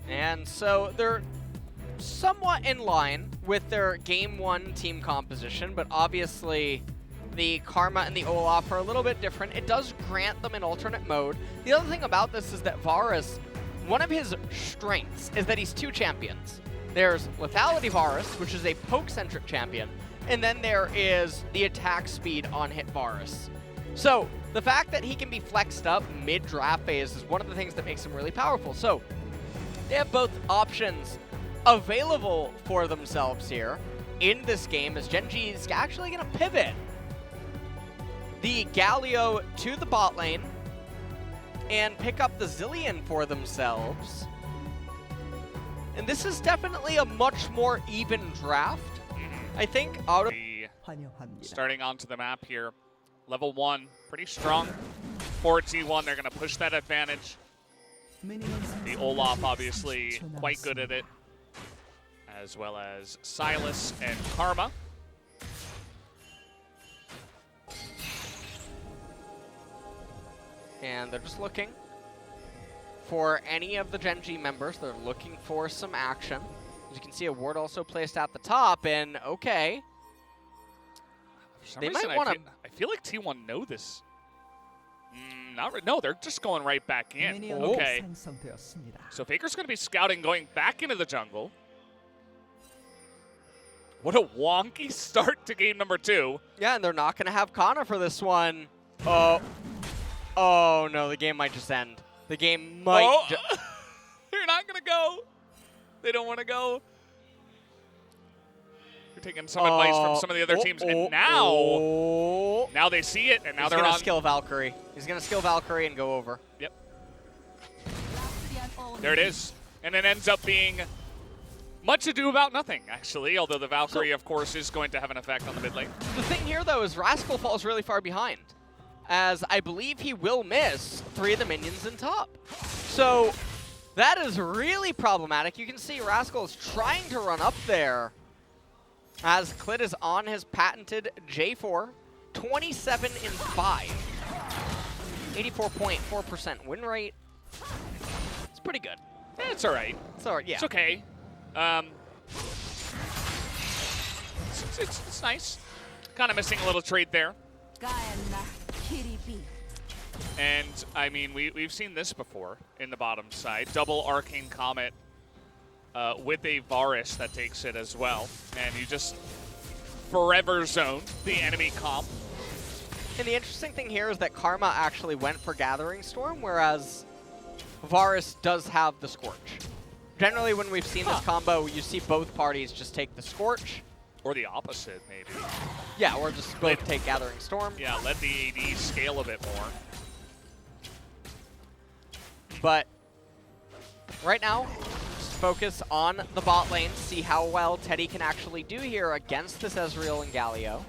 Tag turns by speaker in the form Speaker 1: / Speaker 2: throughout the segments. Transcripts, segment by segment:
Speaker 1: And so they're somewhat in line with their Game 1 team composition, but obviously the Karma and the Olaf are a little bit different. It does grant them an alternate mode. The other thing about this is that Varus, one of his strengths is that he's two champions. There's Lethality Varus, which is a poke-centric champion, and then there is the attack speed on hit Varus. So the fact that he can be flexed up mid-draft phase is one of the things that makes him really powerful. So they have both options available for themselves here in this game, as Gen.G is actually going to pivot the Galio to the bot lane and pick up the Zilean for themselves. And this is definitely a much more even draft. I think out of
Speaker 2: starting onto the map here. Level 1, pretty strong for T1. They're going to push that advantage. The Olaf obviously quite good at it, as well as Silas and Karma.
Speaker 1: And they're just looking for any of the Gen.G members. They're looking for some action. As you can see, a ward also placed at the top, and okay. They might want to...
Speaker 2: I feel like T1 know this. No, they're just going right back in. Okay. So Faker's going to be scouting, going back into the jungle. What a wonky start to game number 2.
Speaker 1: Yeah, and they're not going to have Kana for this one. Oh, no, the game might just end. The game might
Speaker 2: They're not going to go. They don't want to go. They're taking some advice from some of the other teams. And now they see it, and now they're on. He's going to
Speaker 1: skill Valkyrie. He's going to skill Valkyrie and go over.
Speaker 2: Yep. There it is. And it ends up being much ado about nothing, actually, although the Valkyrie, of course, is going to have an effect on the mid lane.
Speaker 1: The thing here, though, is Rascal falls really far behind, as I believe he will miss 3 of the minions in top. So that is really problematic. You can see Rascal is trying to run up there, as Clid is on his patented J4, 27 in 5, 84.4% win rate. It's pretty good.
Speaker 2: Yeah, it's all right.
Speaker 1: It's all right, yeah.
Speaker 2: It's okay. It's nice. Kind of missing a little trade there. And, I mean, we've seen this before in the bottom side. Double Arcane Comet with a Varus that takes it as well. And you just forever zone the enemy comp.
Speaker 1: And the interesting thing here is that Karma actually went for Gathering Storm, whereas Varus does have the Scorch. Generally, when we've seen this combo, you see both parties just take the Scorch.
Speaker 2: Or the opposite, maybe.
Speaker 1: Yeah, or just both take Gathering Storm.
Speaker 2: Yeah, let the AD scale a bit more.
Speaker 1: But right now, just focus on the bot lane, see how well Teddy can actually do here against this Ezreal and Galio.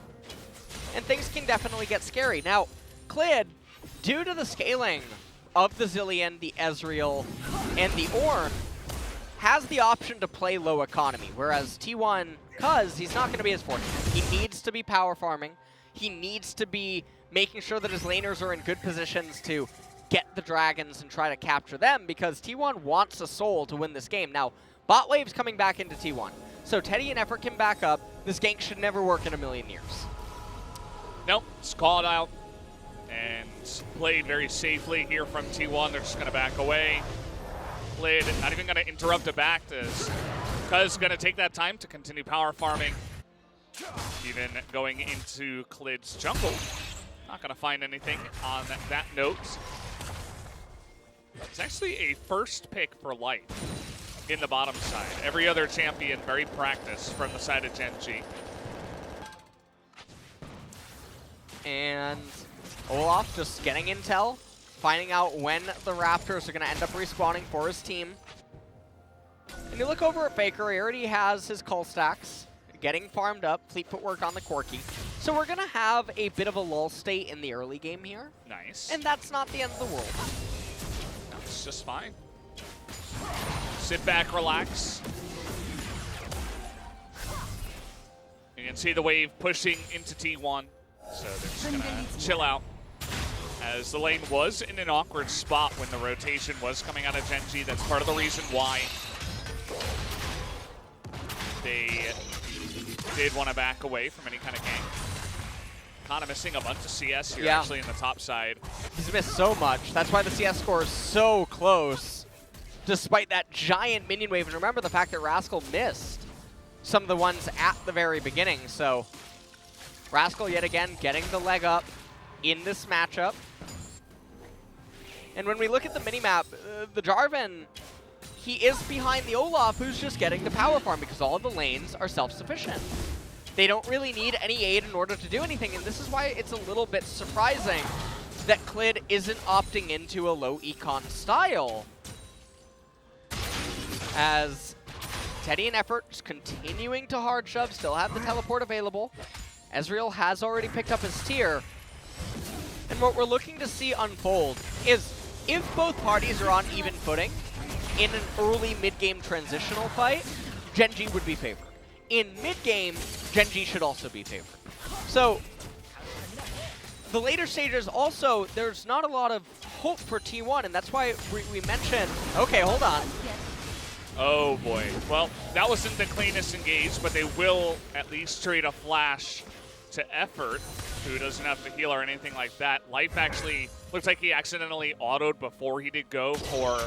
Speaker 1: And things can definitely get scary. Now, Clid, due to the scaling of the Zilean, the Ezreal, and the Ornn, has the option to play low economy, whereas T1, because he's not going to be as fortunate. He needs to be power farming. He needs to be making sure that his laners are in good positions to get the dragons and try to capture them, because T1 wants a soul to win this game. Now, bot wave's coming back into T1, so Teddy and Effort can back up. This gank should never work in a million years.
Speaker 2: Nope, it's called out and played very safely here from T1. They're just going to back away. Clid not even going to interrupt a back. Cuz going to take that time to continue power farming. Even going into Clid's jungle. Not going to find anything on that note. It's actually a first pick for Light in the bottom side. Every other champion very practiced from the side of Gen.G.
Speaker 1: And Olaf just getting intel, finding out when the Raptors are going to end up respawning for his team. And you look over at Faker, he already has his cull stacks getting farmed up, fleet footwork on the Corki. So we're going to have a bit of a lull state in the early game here.
Speaker 2: Nice.
Speaker 1: And that's not the end of the world.
Speaker 2: It's just fine. Sit back, relax. You can see the wave pushing into T1. So they're just going to chill out. as the lane was in an awkward spot when the rotation was coming out of Gen.G. That's part of the reason why they did want to back away from any kind of gank. Kind of missing a bunch of CS here, actually, in the top side.
Speaker 1: He's missed so much. That's why the CS score is so close, despite that giant minion wave. And remember the fact that Rascal missed some of the ones at the very beginning. So Rascal, yet again, getting the leg up in this matchup. And when we look at the minimap, the Jarvan, he is behind the Olaf, who's just getting the power farm because all of the lanes are self-sufficient. They don't really need any aid in order to do anything, and this is why it's a little bit surprising that Clid isn't opting into a low econ style. As Teddy and Effort just continuing to hard shove, still have the teleport available. Ezreal has already picked up his tier. And what we're looking to see unfold is if both parties are on even footing in an early mid-game transitional fight, Gen.G would be favored. In mid-game, Gen.G should also be favored. So, the later stages also, there's not a lot of hope for T1, and that's why we mentioned, okay, hold on.
Speaker 2: Oh boy. Well, that wasn't the cleanest engage, but they will at least trade a flash to Effort, who doesn't have to heal or anything like that. Life actually looks like he accidentally autoed before he did go for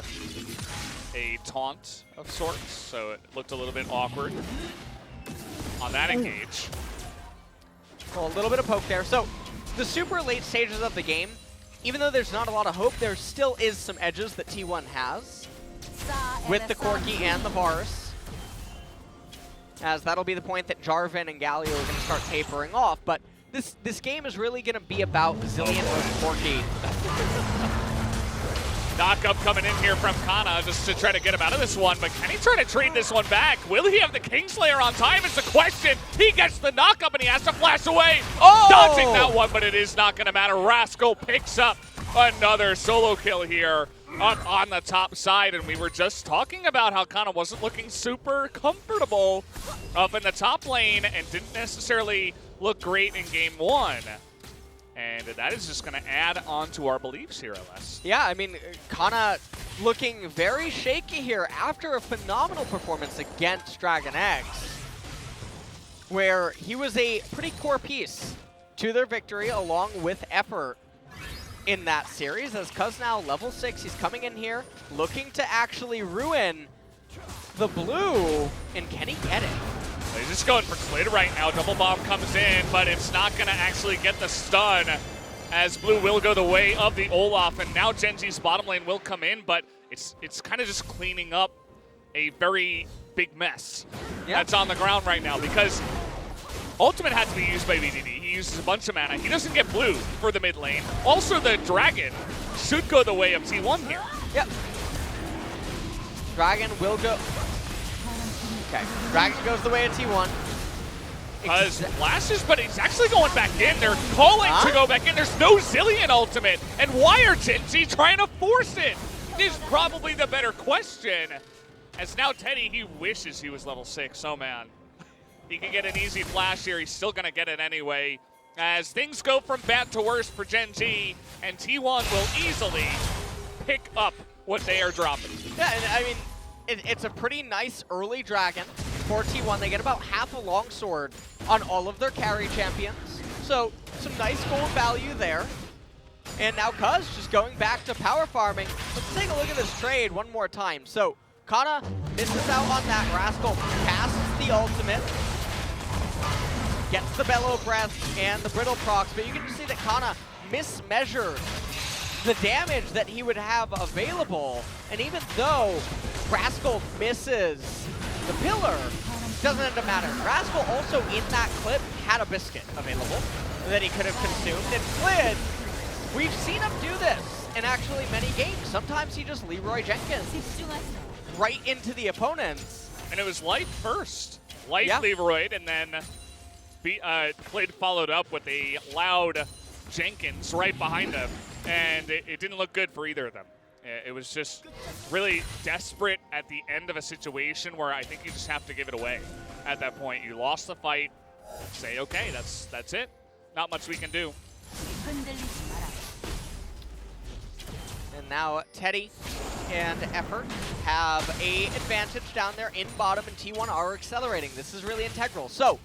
Speaker 2: a taunt of sorts, so it looked a little bit awkward on that engage.
Speaker 1: Well, a little bit of poke there. So the super late stages of the game, even though there's not a lot of hope, there still is some edges that T1 has with the Corki and the Varus, as that'll be the point that Jarvan and Galio are going to start tapering off. But this game is really going to be about Zillion versus Corki.
Speaker 2: Knock-up coming in here from Kana just to try to get him out of this one, but can he try to trade this one back? Will he have the Kingslayer on time is the question. He gets the knock-up and he has to flash away.
Speaker 1: Oh!
Speaker 2: Dodging that one, but it is not going to matter. Rascal picks up another solo kill here up on the top side, and we were just talking about how Kana wasn't looking super comfortable up in the top lane and didn't necessarily look great in game one. And that is just going to add on to our beliefs here, LS.
Speaker 1: Yeah, I mean, Kana looking very shaky here after a phenomenal performance against Dragon X, where he was a pretty core piece to their victory along with Effort in that series. As Cuz now level 6, he's coming in here looking to actually ruin the blue, and can he get it?
Speaker 2: He's just going for Clid right now. Double bomb comes in, but it's not going to actually get the stun, as blue will go the way of the Olaf, and now Gen.G's bottom lane will come in, but it's kind of just cleaning up a very big mess that's on the ground right now, because ultimate had to be used by VDD. He uses a bunch of mana. He doesn't get blue for the mid lane. Also, the dragon should go the way of T1 here.
Speaker 1: Yep. Dragon will go. Okay, Dragon goes the way of T1.
Speaker 2: Cuz flashes, but he's actually going back in. They're calling to go back in. There's no Zillion ultimate. And why are Gen.G trying to force it? Is probably the better question. As now Teddy, he wishes he was level 6. Oh man. He can get an easy flash here. He's still going to get it anyway. As things go from bad to worse for Gen.G, and T1 will easily pick up what they are dropping.
Speaker 1: Yeah, and I mean, it's a pretty nice early Dragon for T1. They get about half a longsword on all of their carry champions. So some nice gold value there. And now Cuz just going back to power farming. Let's take a look at this trade one more time. So Kana misses out on that. Rascal casts the ultimate, gets the Bellow Breath and the Brittle procs, but you can just see that Kana mismeasured the damage that he would have available. And even though Rascal misses the pillar, doesn't end up mattering. Rascal also in that clip had a biscuit available that he could have consumed. And Clid, we've seen him do this in actually many games. Sometimes he just Leroy Jenkins right into the opponents.
Speaker 2: And it was Light first. Light Leroyed, and then Clid followed up with a loud Jenkins right behind him. And it didn't look good for either of them. It was just really desperate at the end of a situation where I think you just have to give it away. At that point, you lost the fight. Say, okay, that's it. Not much we can do.
Speaker 1: And now Teddy and Effort have a advantage down there in bottom, and T1 are accelerating. This is really integral. So,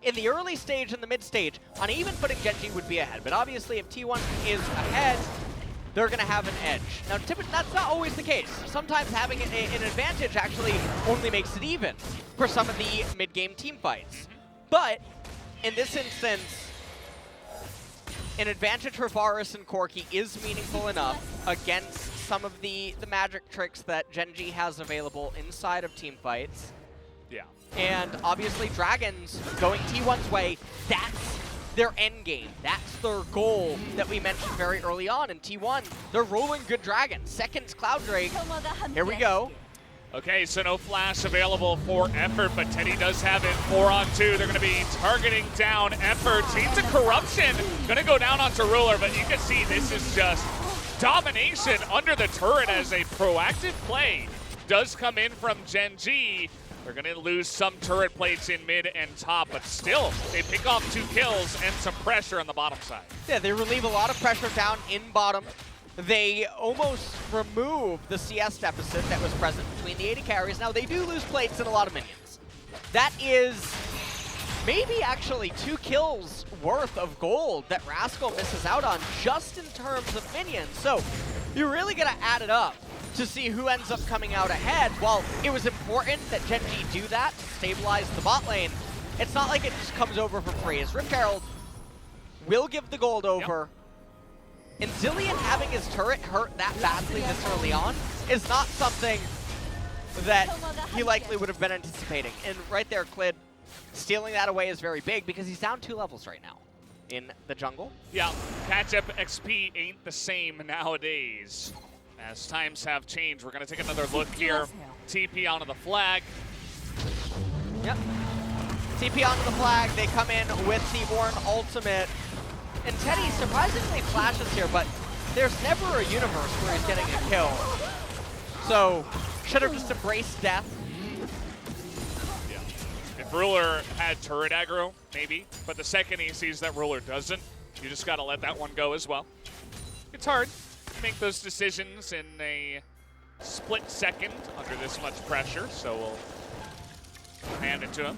Speaker 1: in the early stage and the mid stage, on even footing, Gen.G would be ahead. But obviously, if T1 is ahead, they're going to have an edge. Now, typically, that's not always the case. Sometimes having an advantage actually only makes it even for some of the mid-game team fights. But in this instance, an advantage for Varus and Corki is meaningful enough against some of the magic tricks that Gen.G has available inside of team fights.
Speaker 2: Yeah.
Speaker 1: And obviously Dragons going T1's way, that's their end game. That's their goal that we mentioned very early on in T1. They're rolling good Dragons. Second's Cloud Drake. Here we go.
Speaker 2: Okay, so no flash available for Effort, but Teddy does have it 4-on-2. They're going to be targeting down Effort. Teams of Corruption going to go down onto Ruler, but you can see this is just domination under the turret as a proactive play does come in from Gen.G. They're going to lose some turret plates in mid and top, but still, they pick off 2 kills and some pressure on the bottom side.
Speaker 1: Yeah, they relieve a lot of pressure down in bottom. They almost remove the CS deficit that was present between the 80 carries. Now, they do lose plates and a lot of minions. That is maybe actually 2 kills worth of gold that Rascal misses out on just in terms of minions. So you're really going to add it up to see who ends up coming out ahead. While it was important that Gen.G do that to stabilize the bot lane, it's not like it just comes over for free. As Rift Herald will give the gold over. Yep. And Zilean having his turret hurt that badly this early on is not something that he likely would have been anticipating. And right there, Clid, stealing that away is very big because he's down 2 levels right now in the jungle.
Speaker 2: Yeah, catch-up XP ain't the same nowadays. As times have changed, we're going to take another look here. TP onto the flag.
Speaker 1: Yep. TP onto the flag. They come in with the Ornn ultimate. And Teddy surprisingly flashes here, but there's never a universe where he's getting a kill. So, should have just embraced death.
Speaker 2: Yeah. If Ruler had turret aggro, maybe, but the second he sees that Ruler doesn't, you just got to let that one go as well. It's hard to make those decisions in a split second under this much pressure, so we'll hand it to him.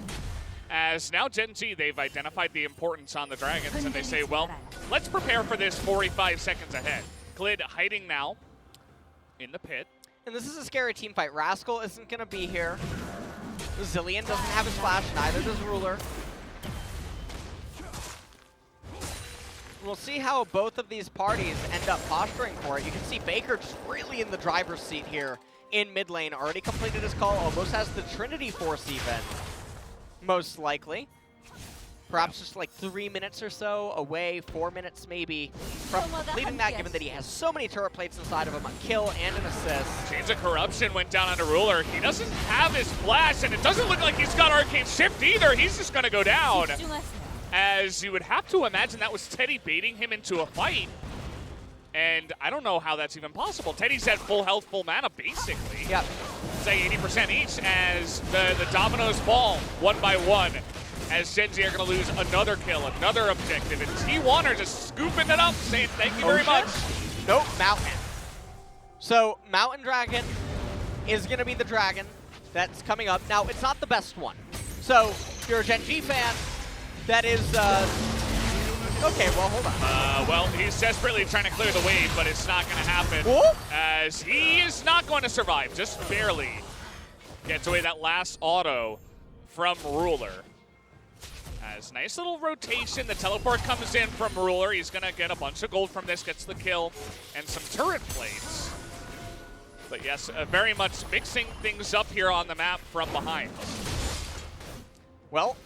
Speaker 2: As now Gen.G, they've identified the importance on the Dragons, and they say, well, let's prepare for this 45 seconds ahead. Clid hiding now in the pit.
Speaker 1: And this is a scary team fight. Rascal isn't going to be here. Zilean doesn't have his flash, neither does Ruler. We'll see how both of these parties end up posturing for it. You can see Baker just really in the driver's seat here in mid lane. Already completed his call, almost has the Trinity Force even. Most likely. Perhaps just like 3 minutes or so away, 4 minutes maybe, from completing that, given that he has so many turret plates inside of him, a kill and an assist.
Speaker 2: Chains of Corruption went down onto Ruler. He doesn't have his flash, and it doesn't look like he's got Arcane Shift either. He's just going to go down. As you would have to imagine that was Teddy baiting him into a fight. And I don't know how that's even possible. Teddy's at full health, full mana, basically.
Speaker 1: Yep.
Speaker 2: Say 80% each as the dominoes fall one by one. As Gen.G are going to lose another kill, another objective. And T1 are just scooping it up, saying thank you very much.
Speaker 1: Nope, Mountain. So Mountain Dragon is going to be the dragon that's coming up. Now, it's not the best one. So if you're a Gen.G fan, that is... okay, well, hold on.
Speaker 2: Well, he's desperately trying to clear the wave, but it's not going to happen.
Speaker 1: Whoop.
Speaker 2: As he is not going to survive, just barely. Gets away that last auto from Ruler. As nice little rotation, the teleport comes in from Ruler. He's going to get a bunch of gold from this, gets the kill, and some turret plates. But yes, very much mixing things up here on the map from behind.
Speaker 1: Well,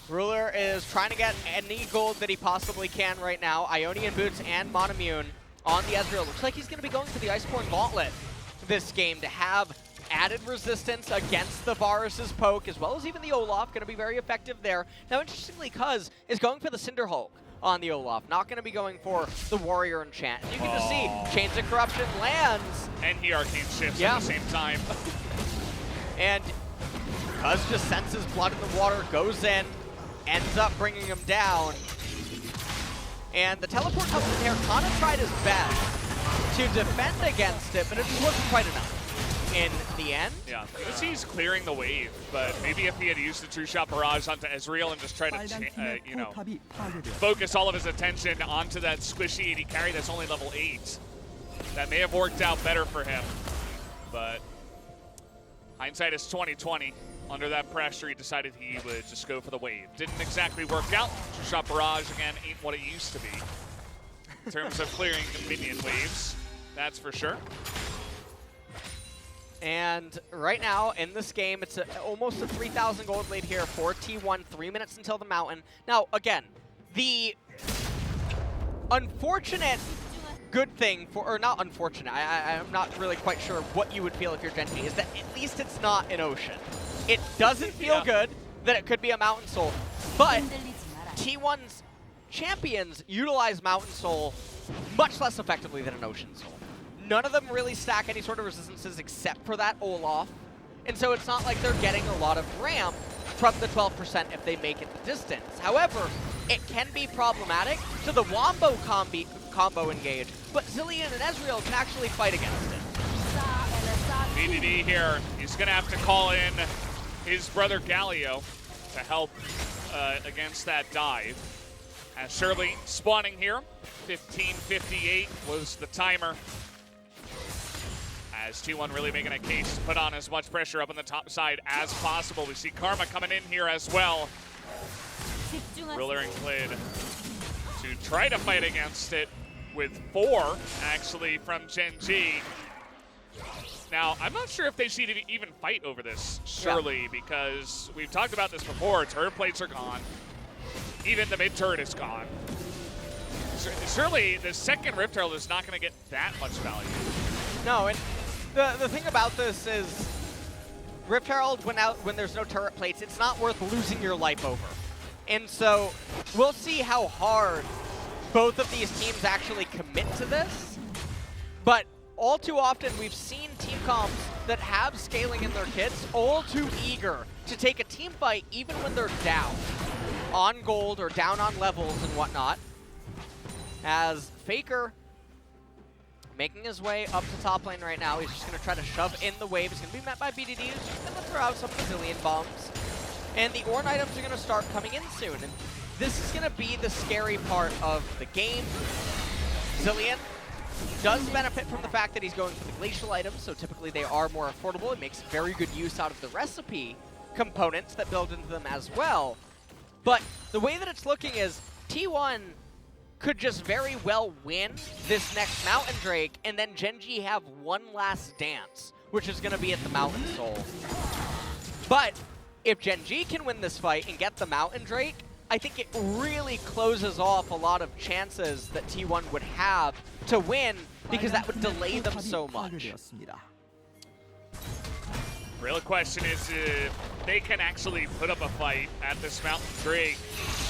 Speaker 1: Ruler is trying to get any gold that he possibly can right now. Ionian Boots and Monomune on the Ezreal. Looks like he's going to be going for the Iceborne Gauntlet this game to have added resistance against the Varus's poke, as well as even the Olaf. Going to be very effective there. Now, interestingly, Cuz is going for the Cinder Hulk on the Olaf. Not going to be going for the Warrior Enchant. You can just see Chains of Corruption lands.
Speaker 2: And he Arcane Shifts at the same time.
Speaker 1: And Cuz just senses blood in the water, goes in, ends up bringing him down. And the teleport comes in here. Kana tried his best to defend against it, but it just wasn't quite enough in the end.
Speaker 2: Yeah, because he's clearing the wave, but maybe if he had used the True Shot Barrage onto Ezreal and just tried to, you know, focus all of his attention onto that squishy AD carry that's only level 8, that may have worked out better for him. But hindsight is 20/20. Under that pressure, he decided he would just go for the wave. Didn't exactly work out. True Shot Barrage, again, ain't what it used to be in terms of clearing the minion waves. That's for sure.
Speaker 1: And right now in this game, it's almost a 3,000 gold lead here for T1, 3 minutes until the mountain. Now, again, the unfortunate good thing for, or not unfortunate, I'm not really quite sure what you would feel if you're Genji, is that at least it's not an ocean. It doesn't feel good that it could be a Mountain Soul, but T1's champions utilize Mountain Soul much less effectively than an Ocean Soul. None of them really stack any sort of resistances except for that Olaf. And so it's not like they're getting a lot of ramp from the 12% if they make it the distance. However, it can be problematic to the Wombo combo engage, but Zilean and Ezreal can actually fight against it.
Speaker 2: BDD here, he's gonna have to call in his brother Galio to help against that dive. And Shirley spawning here, 15:58 was the timer. As T1 really making a case to put on as much pressure up on the top side as possible. We see Karma coming in here as well. Ruler and Clid to try to fight against it with 4, actually, from Genji. Now, I'm not sure if they should even fight over this, surely, because we've talked about this before. Turret plates are gone. Even the mid turret is gone. Surely, the second Rift Herald is not going to get that much value.
Speaker 1: No, and the thing about this is Rift Herald, when there's no turret plates, it's not worth losing your life over. And so we'll see how hard both of these teams actually commit to this. But all too often, we've seen team comps that have scaling in their kits all too eager to take a team fight even when they're down on gold or down on levels and whatnot. As Faker making his way up to top lane right now. He's just going to try to shove in the wave. He's going to be met by BDD. He's just going to throw out some Brazilian bombs. And the Ornn items are going to start coming in soon. And this is going to be the scary part of the game. Zilean does benefit from the fact that he's going for the glacial items, so typically they are more affordable. It makes very good use out of the recipe components that build into them as well. But the way that it's looking is T1 could just very well win this next Mountain Drake, and then Genji have one last dance, which is going to be at the Mountain Soul. But if Genji can win this fight and get the Mountain Drake, I think it really closes off a lot of chances that T1 would have to win, because that would delay them so much.
Speaker 2: Real question is if they can actually put up a fight at this Mountain Drake.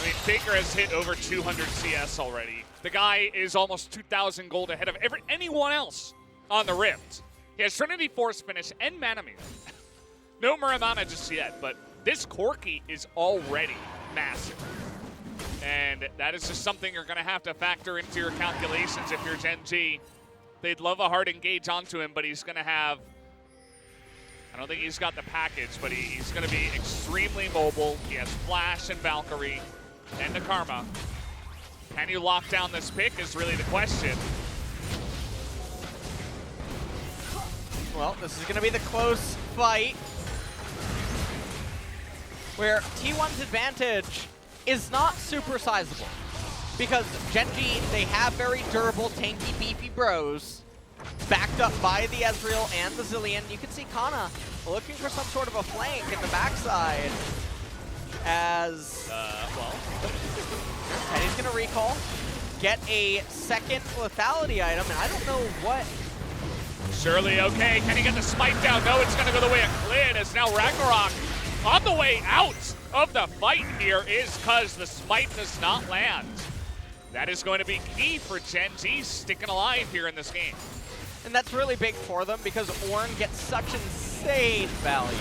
Speaker 2: I mean, Faker has hit over 200 CS already. The guy is almost 2,000 gold ahead of anyone else on the Rift. He has Trinity Force finish and Manamir. No Muramana just yet, but this Corki is already massive. And that is just something you're going to have to factor into your calculations if you're Genji. They'd love a hard engage onto him, but he's going to have... I don't think he's got the package, but he's going to be extremely mobile. He has Flash and Valkyrie and the Karma. Can you lock down this pick is really the question.
Speaker 1: Well, this is going to be the close fight where T1's advantage is not super sizable, because Genji, they have very durable, tanky, beefy bros, backed up by the Ezreal and the Zilean. You can see Kana looking for some sort of a flank in the backside as, well, and he's gonna recall, get a second lethality item, and I don't know what.
Speaker 2: Surely okay, can he get the smite down? No, it's gonna go the way of Clid, as now Ragnarok on the way out of the fight here is because the smite does not land. That is going to be key for Genji sticking alive here in this game.
Speaker 1: And that's really big for them because Ornn gets such insane value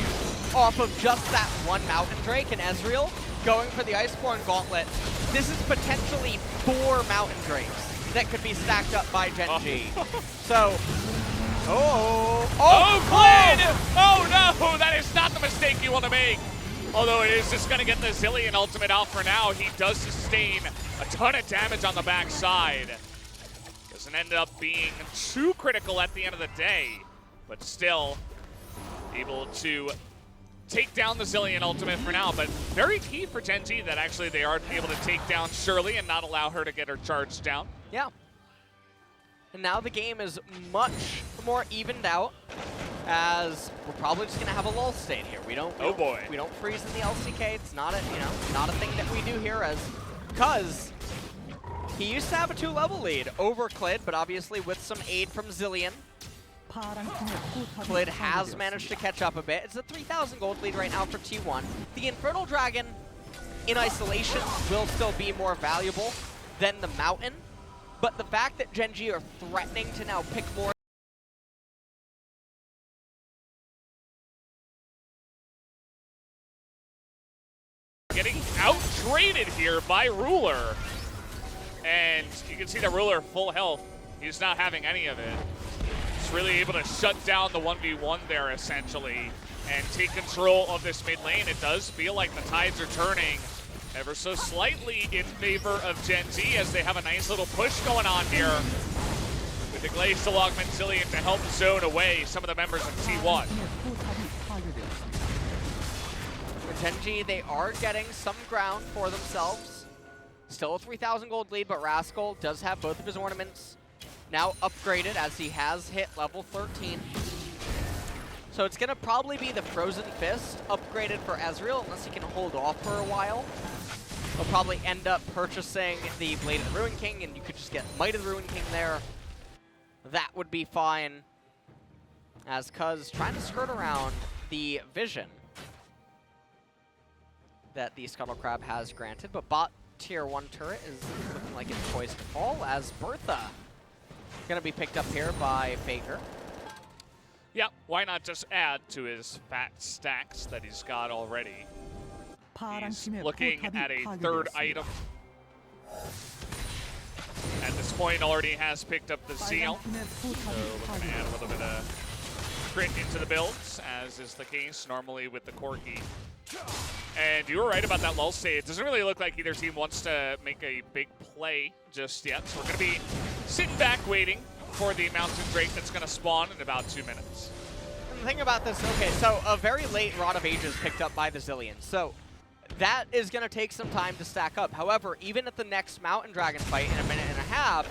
Speaker 1: off of just that one Mountain Drake, and Ezreal going for the Iceborne Gauntlet. This is potentially 4 Mountain Drakes that could be stacked up by Gen.G.
Speaker 2: Oh.
Speaker 1: So,
Speaker 2: Glid! Oh no, that is not the mistake you want to make. Although it is just going to get the Zillion ultimate out for now. He does sustain a ton of damage on the backside. Doesn't end up being too critical at the end of the day, but still able to take down the Zillion ultimate for now. But very key for Gen.G that actually they are able to take down Shirley and not allow her to get her charge down.
Speaker 1: Yeah. And now the game is much more evened out, as we're probably just gonna have a lull state here. We don't freeze in the LCK. It's not a not a thing that we do here, because he used to have a 2-level lead over Clid, but obviously with some aid from Zillion, Clid has managed to catch up a bit. It's a 3,000 gold lead right now for T1. The Infernal Dragon in isolation will still be more valuable than the Mountain, but the fact that Gen.G are threatening to now pick more
Speaker 2: getting out-traded here by Ruler. And you can see that Ruler full health. He's not having any of it. He's really able to shut down the 1v1 there, essentially, and take control of this mid lane. It does feel like the tides are turning ever so slightly in favor of Gen.G as they have a nice little push going on here with the Glazed Augment Zillion to help zone away some of the members of T1.
Speaker 1: For Gen.G, they are getting some ground for themselves. Still a 3,000 gold lead, but Rascal does have both of his ornaments now upgraded as he has hit level 13. So it's going to probably be the Frozen Fist upgraded for Ezreal, unless he can hold off for a while. He'll probably end up purchasing the Blade of the Ruin King, and you could just get Might of the Ruin King there. That would be fine, as Cuz trying to skirt around the vision that the Scuttle Crab has granted, but bot Tier 1 turret is looking like it's poised to fall, as Bertha gonna be picked up here by Faker.
Speaker 2: Yeah, why not just add to his fat stacks that he's got already? He's looking at a third item. At this point, already has picked up the Seal. So looking to add a little bit of crit into the builds, as is the case normally with the Corki. And you were right about that lull state. It doesn't really look like either team wants to make a big play just yet. So we're going to be sitting back waiting for the Mountain Drake that's going to spawn in about 2 minutes.
Speaker 1: And the thing about this, okay, so a very late Rod of Ages picked up by the Zillion. So that is going to take some time to stack up. However, even at the next Mountain Dragon fight in a minute and a half,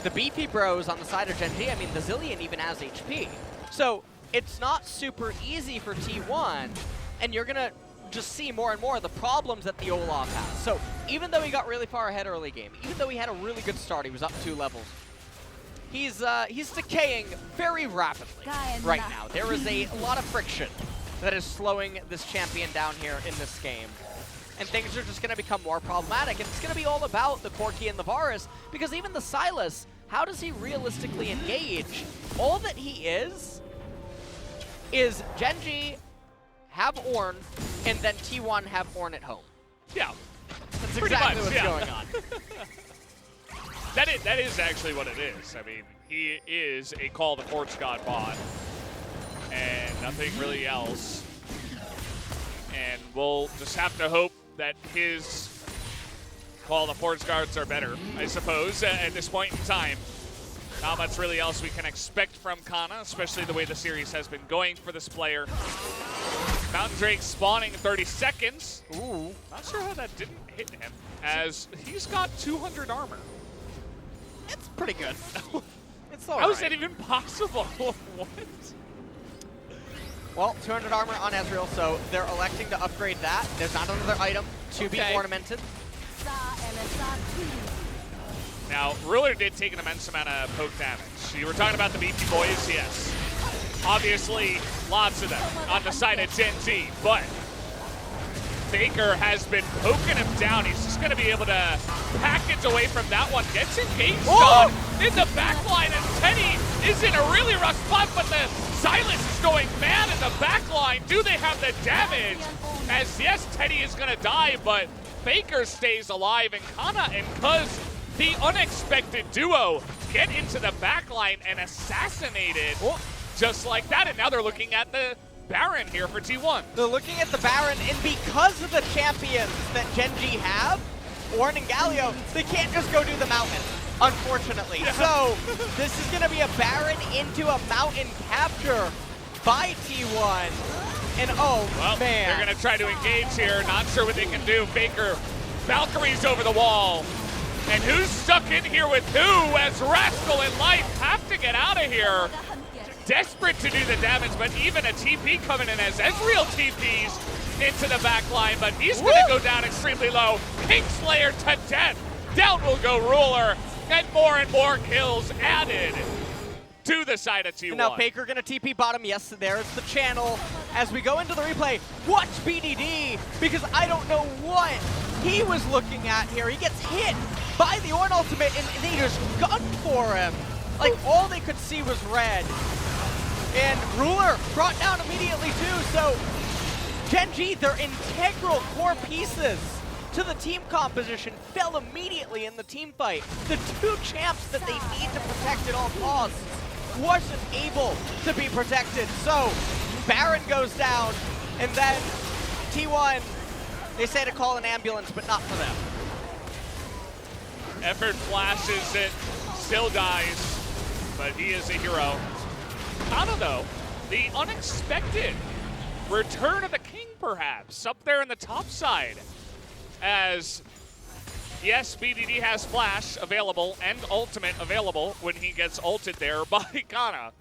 Speaker 1: the BP bros on the side of Gen.G, I mean, the Zillion even has HP. So it's not super easy for T1, and you're going to just see more and more of the problems that the Olaf has. So even though he got really far ahead early game, even though he had a really good start, he was up 2 levels, he's decaying very rapidly right now. There is a lot of friction that is slowing this champion down here in this game. And things are just going to become more problematic. And it's going to be all about the Corki and the Varus, because even the Sylas, how does he realistically engage? All that he is Gen.G have Ornn, and then T1 have Ornn at home.
Speaker 2: Yeah.
Speaker 1: That's exactly what's going on.
Speaker 2: That is actually what it is. I mean, he is a Call the Forge God bot, and nothing really else. And we'll just have to hope that his Call the Forge Guards are better, I suppose, at this point in time. Not much really else we can expect from Kana, especially the way the series has been going for this player. Mountain Drake spawning in 30 seconds. Ooh, not sure how that didn't hit him, as he's got 200 armor.
Speaker 1: It's pretty good. It's all right.
Speaker 2: How is that even possible? What?
Speaker 1: Well, 200 armor on Ezreal, so they're electing to upgrade that. There's not another item to be ornamented.
Speaker 2: Now, Ruler did take an immense amount of poke damage. You were talking about the BP boys, yes. Obviously, lots of them on the side of Gen.G, but Faker has been poking him down. He's just going to be able to package away from that one. Gets engaged on in the backline, and Teddy is in a really rough spot, but the Silas is going mad in the backline. Do they have the damage? As yes, Teddy is going to die, but Faker stays alive, and Kana and Cuz the unexpected duo get into the backline and assassinate it just like that. And now they're looking at the Baron here for T1.
Speaker 1: They're looking at the Baron, and because of the champions that Gen G have, Ornn and Galio, they can't just go do the mountain, unfortunately.
Speaker 2: Yeah.
Speaker 1: So this is going to be a Baron into a mountain capture by T1. And oh,
Speaker 2: well,
Speaker 1: man.
Speaker 2: They're going to try to engage here. Not sure what they can do. Faker, Valkyrie's over the wall. And who's stuck in here with who as Rascal and Life have to get out of here. Desperate to do the damage, but even a TP coming in as Ezreal TPs into the back line, but he's going to go down extremely low. Kingslayer to death. Down will go Ruler, and more kills added to the side of T1.
Speaker 1: And now Baker going to TP bottom. Yes, there's the channel. As we go into the replay, watch BDD, because I don't know what he was looking at here. He gets hit by the Ornn ultimate, and they just gunned for him. Like, all they could see was red. And Ruler brought down immediately too, so Gen G, their integral core pieces to the team composition, fell immediately in the team fight. The two champs that they need to protect at all costs wasn't able to be protected. So Baron goes down, and then T1, they say to call an ambulance, but not for them.
Speaker 2: Effort flashes it, still dies, but he is a hero. Kana, though, the unexpected return of the king, perhaps, up there in the top side. As, yes, BDD has flash available and ultimate available when he gets ulted there by Kana.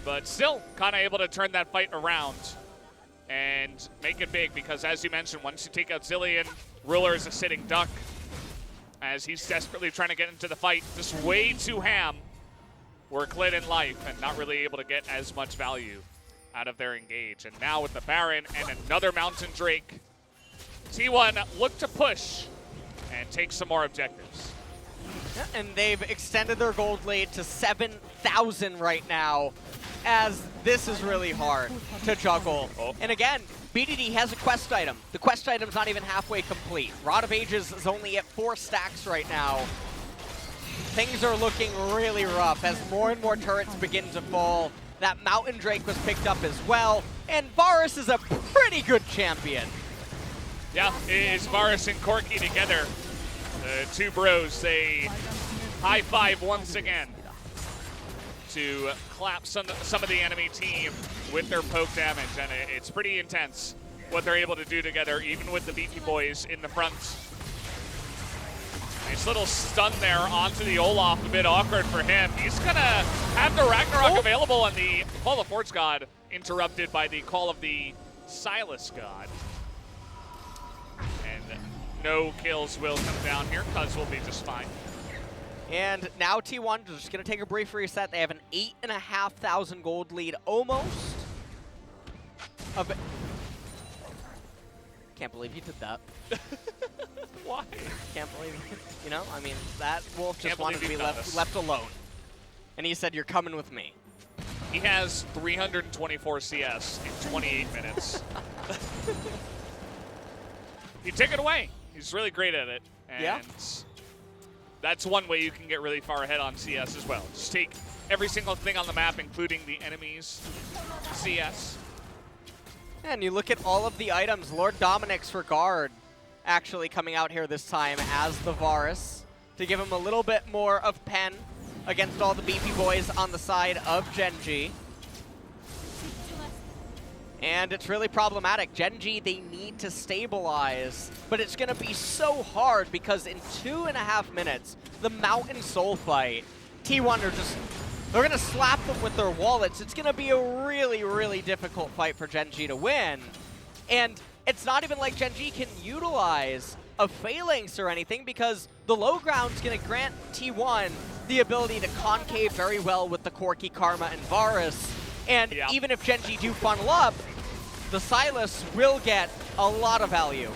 Speaker 2: But still, Kana able to turn that fight around and make it big, because as you mentioned, once you take out Zilean, Ruler is a sitting duck as he's desperately trying to get into the fight. Just way too ham. Work lit in Life and not really able to get as much value out of their engage. And now with the Baron and another Mountain Drake, T1 look to push and take some more objectives.
Speaker 1: Yeah, and they've extended their gold lead to 7,000 right now, as this is really hard to juggle. And again, BDD has a quest item. The quest item's not even halfway complete. Rod of Ages is only at 4 stacks right now. Things are looking really rough as more and more turrets begin to fall. That Mountain Drake was picked up as well, and Varus is a pretty good champion.
Speaker 2: Yeah, it's Varus and Corki together. The two bros, they high five once again to clap some of the enemy team with their poke damage, and it's pretty intense what they're able to do together, even with the beefy boys in the front. Nice little stun there onto the Olaf, a bit awkward for him. He's gonna have the Ragnarok available, and the Call of Force God interrupted by the Call of the Silas God. And no kills will come down here. Cuz will be just fine.
Speaker 1: And now T1 is just gonna take a brief reset. They have an 8,500 gold lead almost. Can't believe you did that.
Speaker 2: Why?
Speaker 1: Can't believe it. You know, I mean, that wolf just
Speaker 2: Can't
Speaker 1: wanted to
Speaker 2: believe
Speaker 1: be
Speaker 2: he done
Speaker 1: left alone. And he said, "You're coming with me."
Speaker 2: He has 324 CS in 28 minutes. You take it away. He's really great at it. And
Speaker 1: yeah.
Speaker 2: That's one way you can get really far ahead on CS as well. Just take every single thing on the map, including the enemy's CS.
Speaker 1: And you look at all of the items. Lord Dominic's Regard actually coming out here this time as the Varus to give him a little bit more of pen against all the beefy boys on the side of Gen G. And it's really problematic. Gen G, they need to stabilize, but it's going to be so hard because in 2.5 minutes, the Mountain Soul fight, T1 are just, they're going to slap them with their wallets. It's going to be a really, really difficult fight for Gen G to win. And it's not even like Gen G can utilize a phalanx or anything, because the low ground's going to grant T1 the ability to concave very well with the Corki, Karma, and Varus. And even if Gen G do funnel up, the Silas will get a lot of value.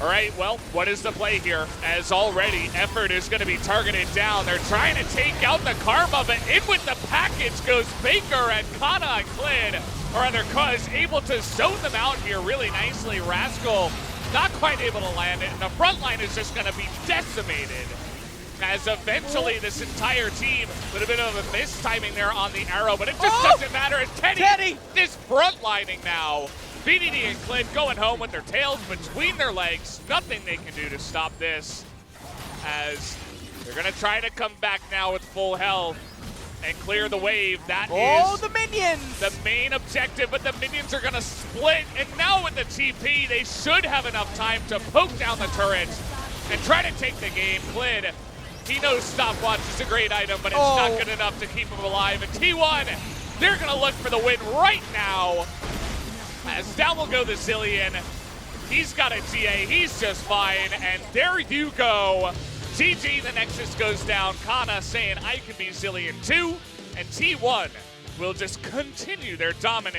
Speaker 2: All right, well, what is the play here? As already, effort is going to be targeted down. They're trying to take out the Karma, but in with the package goes Faker, and Kana and Clid, or rather Cuz, able to zone them out here really nicely. Rascal not quite able to land it, and the front line is just going to be decimated. As eventually this entire team, with a bit of a mistiming there on the arrow, but it just doesn't matter. As Teddy is frontlining now. BDD and Clint going home with their tails between their legs. Nothing they can do to stop this, as they're going to try to come back now with full health and clear the wave. That is
Speaker 1: the minions!
Speaker 2: the main objective, but the minions are going to split, and now with the TP, they should have enough time to poke down the turrets and try to take the game. Clint, he knows stopwatch is a great item, but it's not good enough to keep him alive. And T1, they're going to look for the win right now. As down will go the Zillion. He's got a TA, he's just fine. And there you go. GG, the Nexus goes down. Kana saying I can be Zillion too. And T1 will just continue their dominance.